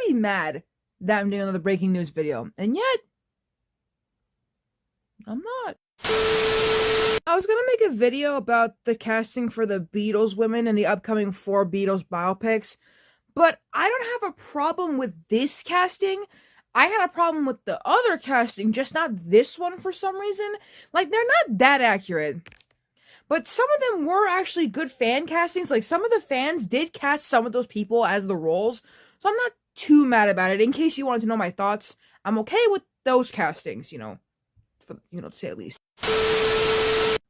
pretty mad that I'm doing another breaking news video, and yet I'm not. I was gonna make a video about the casting for the Beatles women in the upcoming 4 Beatles biopics, but I don't have a problem with this casting. I had a problem with the other casting, just not this one for some reason. Like, they're not that accurate. But some of them were actually good fan castings. Like, some of the fans did cast some of those people as the roles. So I'm not too mad about it. In case you wanted to know my thoughts, I'm okay with those castings, to say the least.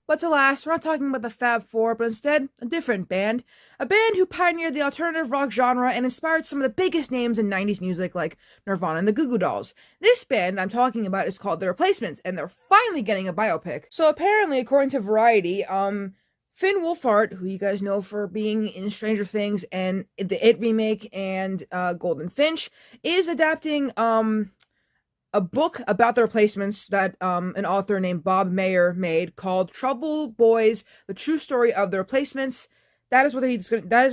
But alas, we're not talking about the Fab Four, but instead, a different band. A band who pioneered the alternative rock genre and inspired some of the biggest names in 90s music like Nirvana and the Goo Goo Dolls. This band I'm talking about is called The Replacements, and they're finally getting a biopic. So apparently, according to Variety, Finn Wolfhard, who you guys know for being in Stranger Things and the It remake and Golden Finch, is adapting a book about the Replacements that an author named Bob Mayer made called Trouble Boys: The True Story of the Replacements. That is what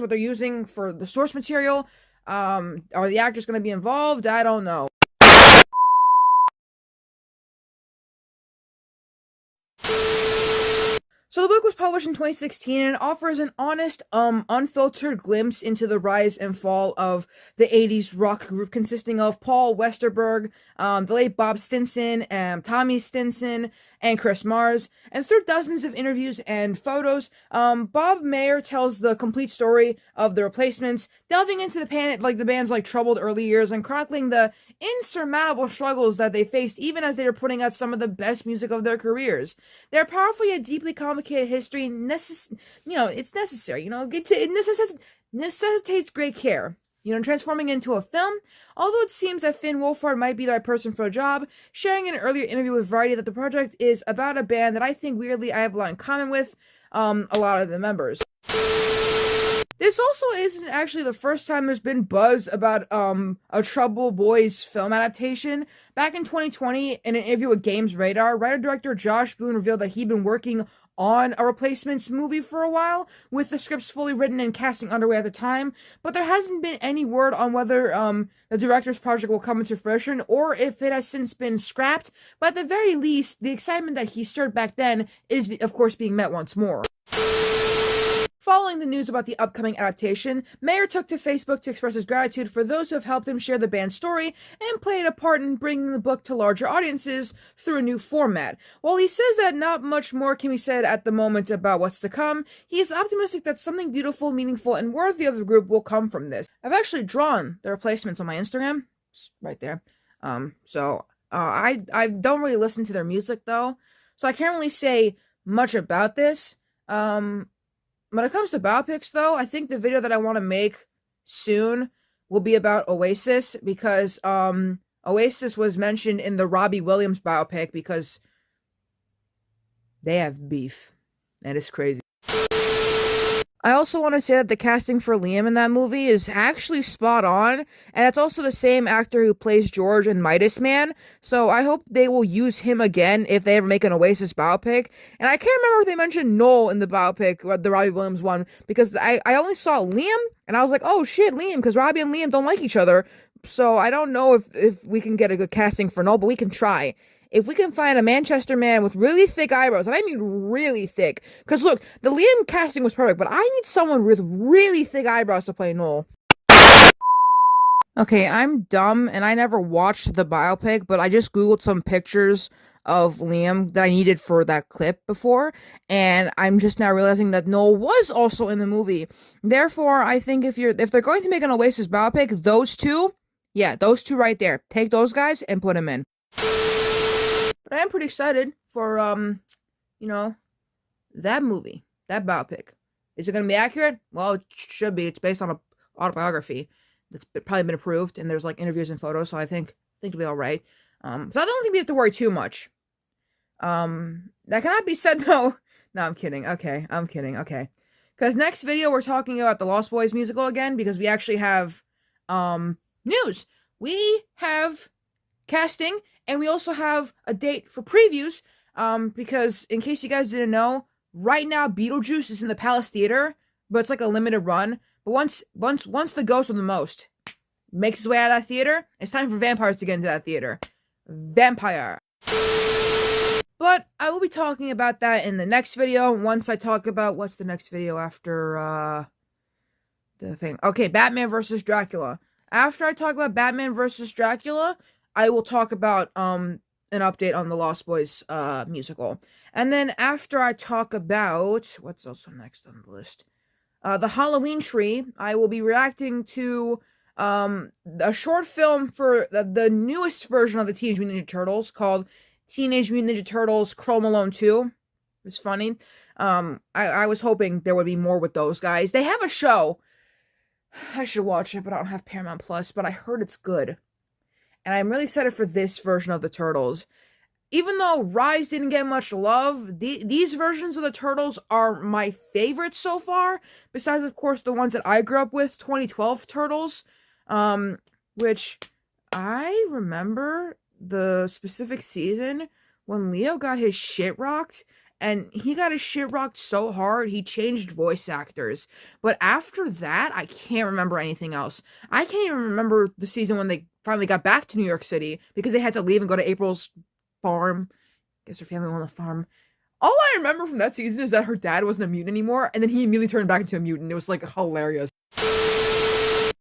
they're using for the source material. Are the actors going to be involved? I don't know. So the book was published in 2016 and it offers an honest, unfiltered glimpse into the rise and fall of the 80s rock group consisting of Paul Westerberg, the late Bob Stinson, Tommy Stinson, and Chris Mars. And through dozens of interviews and photos, Bob Mayer tells the complete story of the Replacements, delving into the band's troubled early years and chronicling the insurmountable struggles that they faced even as they were putting out some of the best music of their careers. Their powerful yet deeply complicated history, it's necessary. It necessitates great care. Transforming into a film. Although it seems that Finn Wolfhard might be the right person for a job, sharing in an earlier interview with Variety that the project is about a band that I think weirdly I have a lot in common with a lot of the members. This also isn't actually the first time there's been buzz about a Trouble Boys film adaptation. Back in 2020, in an interview with Games Radar, writer-director Josh Boone revealed that he'd been working on a Replacements movie for a while, with the scripts fully written and casting underway at the time, but there hasn't been any word on whether the director's project will come into fruition or if it has since been scrapped. But at the very least, the excitement that he stirred back then is, of course, being met once more. Following the news about the upcoming adaptation, Mayer took to Facebook to express his gratitude for those who have helped him share the band's story and played a part in bringing the book to larger audiences through a new format. While he says that not much more can be said at the moment about what's to come, he is optimistic that something beautiful, meaningful, and worthy of the group will come from this. I've actually drawn the Replacements on my Instagram. It's right there. I don't really listen to their music though, so I can't really say much about this. When it comes to biopics, though, I think the video that I want to make soon will be about Oasis, because Oasis was mentioned in the Robbie Williams biopic because they have beef. That is crazy. I also want to say that the casting for Liam in that movie is actually spot on, and it's also the same actor who plays George in Midas Man, so I hope they will use him again if they ever make an Oasis biopic. And I can't remember if they mentioned Noel in the biopic, or the Robbie Williams one, because I only saw Liam, and I was like, oh shit, Liam, because Robbie and Liam don't like each other, so I don't know if we can get a good casting for Noel, but we can try. If we can find a Manchester man with really thick eyebrows, and I mean really thick, because look, the Liam casting was perfect, but I need someone with really thick eyebrows to play Noel. Okay, I'm dumb, and I never watched the biopic, but I just googled some pictures of Liam that I needed for that clip before, and I'm just now realizing that Noel was also in the movie. Therefore, I think if they're going to make an Oasis biopic, those two right there, take those guys and put them in. But I am pretty excited for, that movie, that biopic. Is it going to be accurate? Well, it should be. It's based on an autobiography that's probably been approved, and there's, interviews and photos, so I think it'll be alright. So I don't think we have to worry too much. That cannot be said, though. No, I'm kidding. Okay, I'm kidding. Okay. Because next video, we're talking about the Lost Boys musical again, because we actually have, news. We have casting, and we also have a date for previews, because in case you guys didn't know, right now Beetlejuice is in the Palace Theater, but it's like a limited run. But once the ghost of the most, makes his way out of that theater. It's time for vampires to get into that theater. Vampire. But I will be talking about that in the next video. Once I talk about what's the next video after the thing. Okay, Batman versus Dracula. After I talk about Batman versus Dracula, I will talk about an update on the Lost Boys musical. And then after I talk about what's also next on the list, the Halloween Tree, I will be reacting to a short film for the newest version of the Teenage Mutant Ninja Turtles called Teenage Mutant Ninja Turtles Chrome Alone 2. It was funny. I was hoping there would be more with those guys. They have a show. I should watch it, but I don't have Paramount Plus, but I heard it's good. And I'm really excited for this version of the Turtles. Even though Rise didn't get much love, these versions of the Turtles are my favorites so far. Besides, of course, the ones that I grew up with, 2012 Turtles. Which I remember the specific season when Leo got his shit rocked. And he got his shit rocked so hard, he changed voice actors. But after that, I can't remember anything else. I can't even remember the season when they finally got back to New York City because they had to leave and go to April's farm. I guess her family on the farm. All I remember from that season is that her dad wasn't a mutant anymore, and then he immediately turned back into a mutant. It was, like, hilarious.